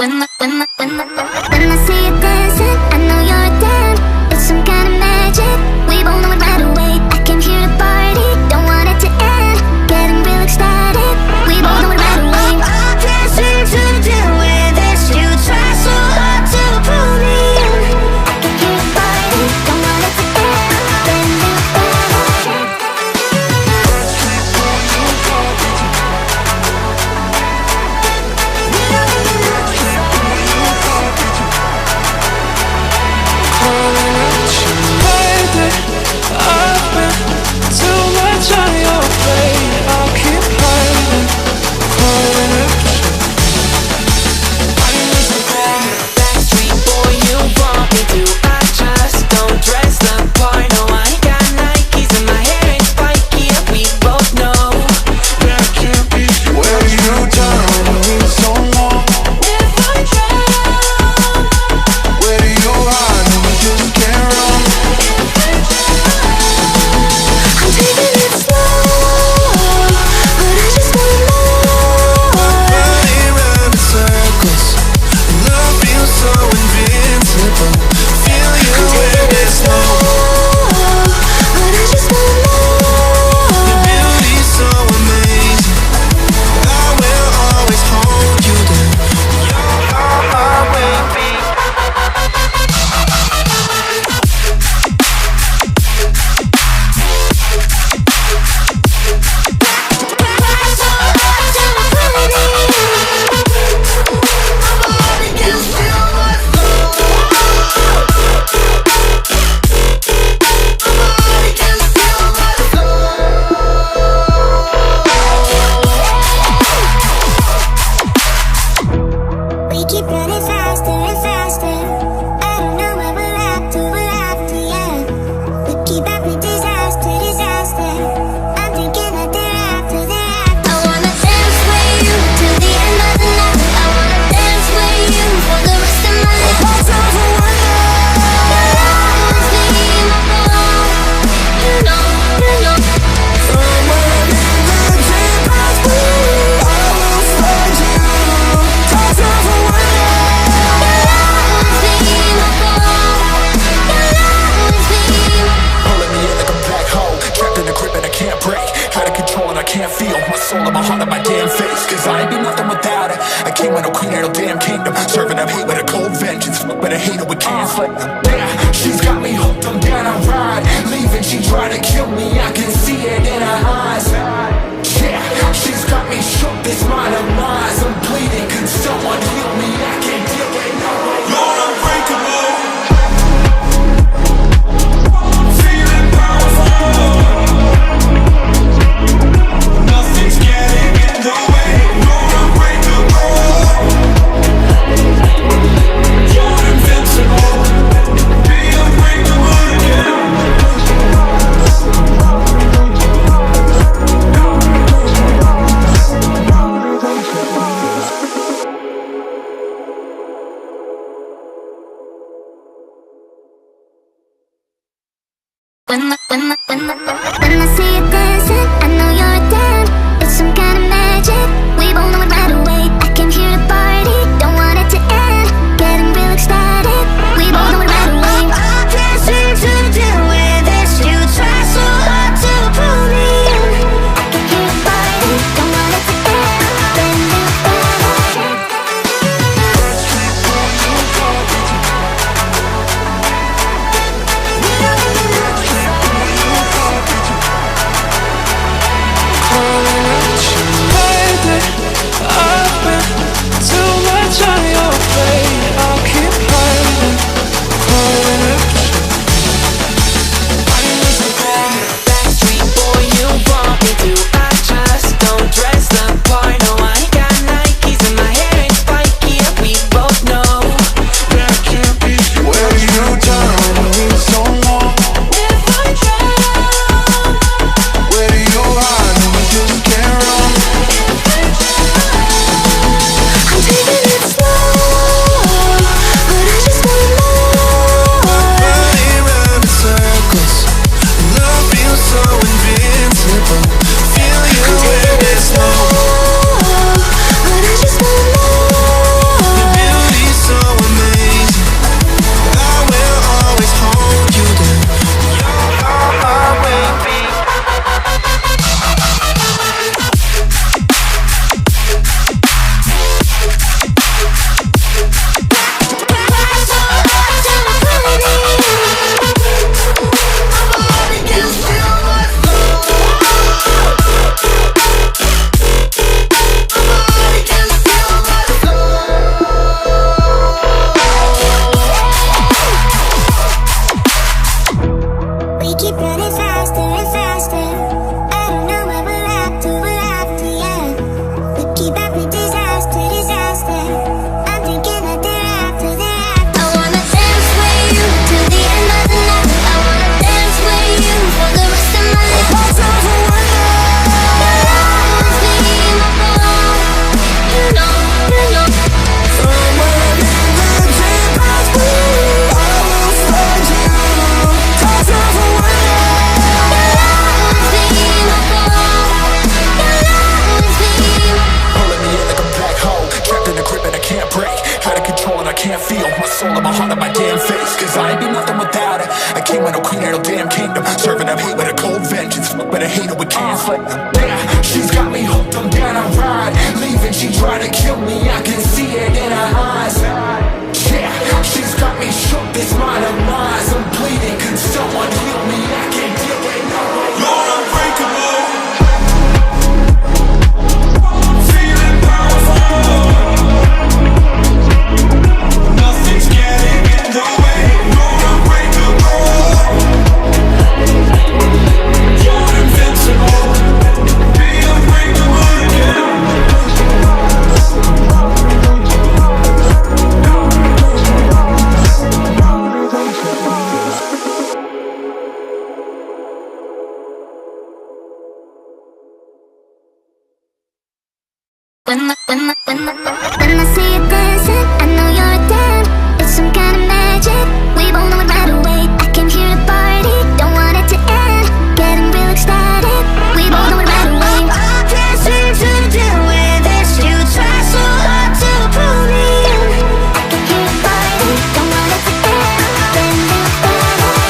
When I see you dancing, I know you're down. It's some kind of magic, we both know it right away. I came here to party, don't want it to end. Getting real ecstatic, we both know it right away. I can't seem to deal with this. You try so hard to pull me in. I came here to party, don't want it to end. Getting real ecstatic. When I see you dancing, I know you're down. It's some kind of magic, we both know it right away. I came here to party, don't want it to end. Getting real ecstatic, we both know it right away. I can't seem to deal with this. You try so hard to pull me in. I came here to party, don't want it to end. Getting real ecstatic. break. Out of control and I can't feel my soul and my heart on my damn face. Cause I ain't be nothing without her. A king with no queen ain't no damn kingdom. Serving up hate with a cold vengeance. But a hater with cancel. Yeah, she's got me hooked, I'm down, I ride. Leaving, she try to kill me, I can see it in her eyes. Yeah, she's got me shook, this mind of mine. I'm bleeding, can someone heal me? I can't deal with no more. You're unbreakable. Feeling powerful. Nothing's getting in the way. You're unbreakable. You're invincible. Be unbreakable again. When I see you dancing, I know you're a damn. It's some kind of magic, we both know it right away. I can hear the party, don't want it to end. Getting real ecstatic, we both know it right away. I can't seem to deal with this, you try so hard to pull me in. I can hear the party, don't want it to end. Getting real ecstatic.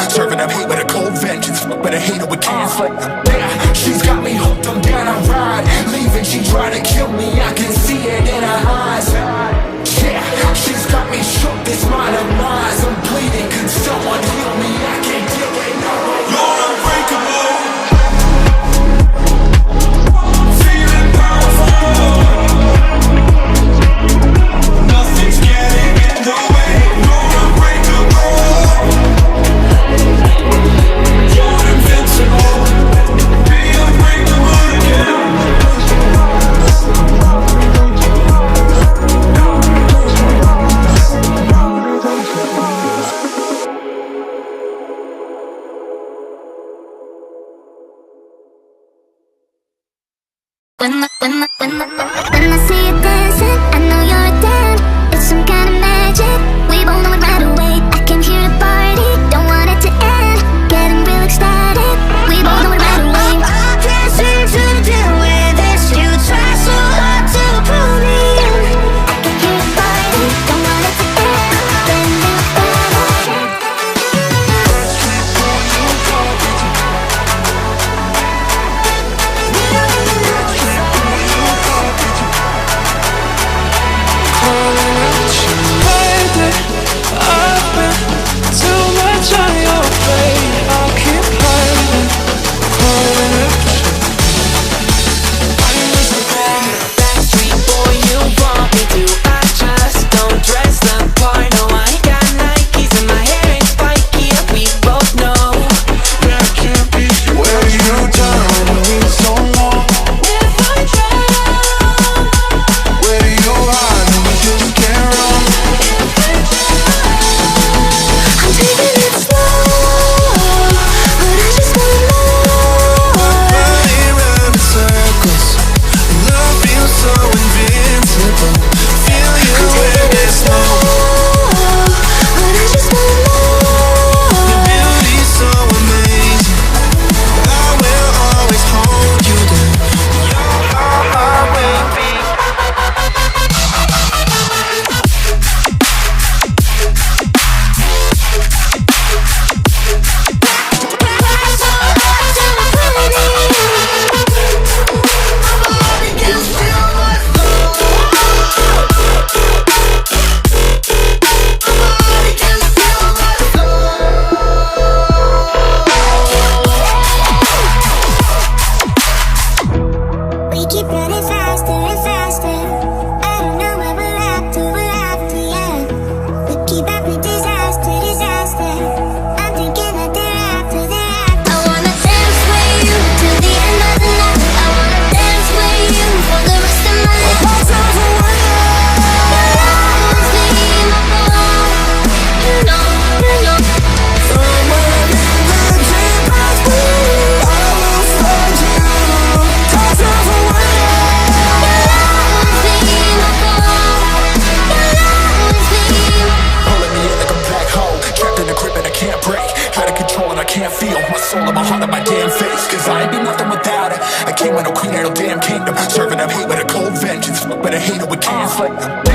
Serving up hate with a cold vengeance, but a hater with cancel. Yeah, she's got me hooked, I'm down, I ride. Leaving, she try to kill me, I can see it in her eyes. Yeah, she's got me shook, this mind of mine. I'm bleeding, can someone heal me? I can't deal with no more. You're unbreakable. Feeling powerful. Nothing's getting in the way. You're unbreakable. You're invincible. Be unbreakable again. When I see you dancing, I know you're a damn. It's some kind of magic, we both know it right away. I can hear the party, don't want it to end. Getting real ecstatic, we both know it right away. I can't seem to deal with this, you try so hard to pull me in. I can hear the party, don't want it to end. Getting real ecstatic. keep running faster and faster. I don't know where we're after, yeah. We keep having disaster, disaster. I'm thinking that they're after. I wanna dance with you till the end of the night. I wanna dance with you for the rest of my life. You'll always be my boy. You know, you know. Somewhere in the deep of blue, I will find you. Toss of a pulling me in like a black hole, trapped in a grip and I can't break. Out of control and I can't feel my soul and my heart on my damn face. Cause I ain't be nothing without her. I came with no queen and no damn kingdom, serving up hate with a cold vengeance. But I hate it, we can't fight.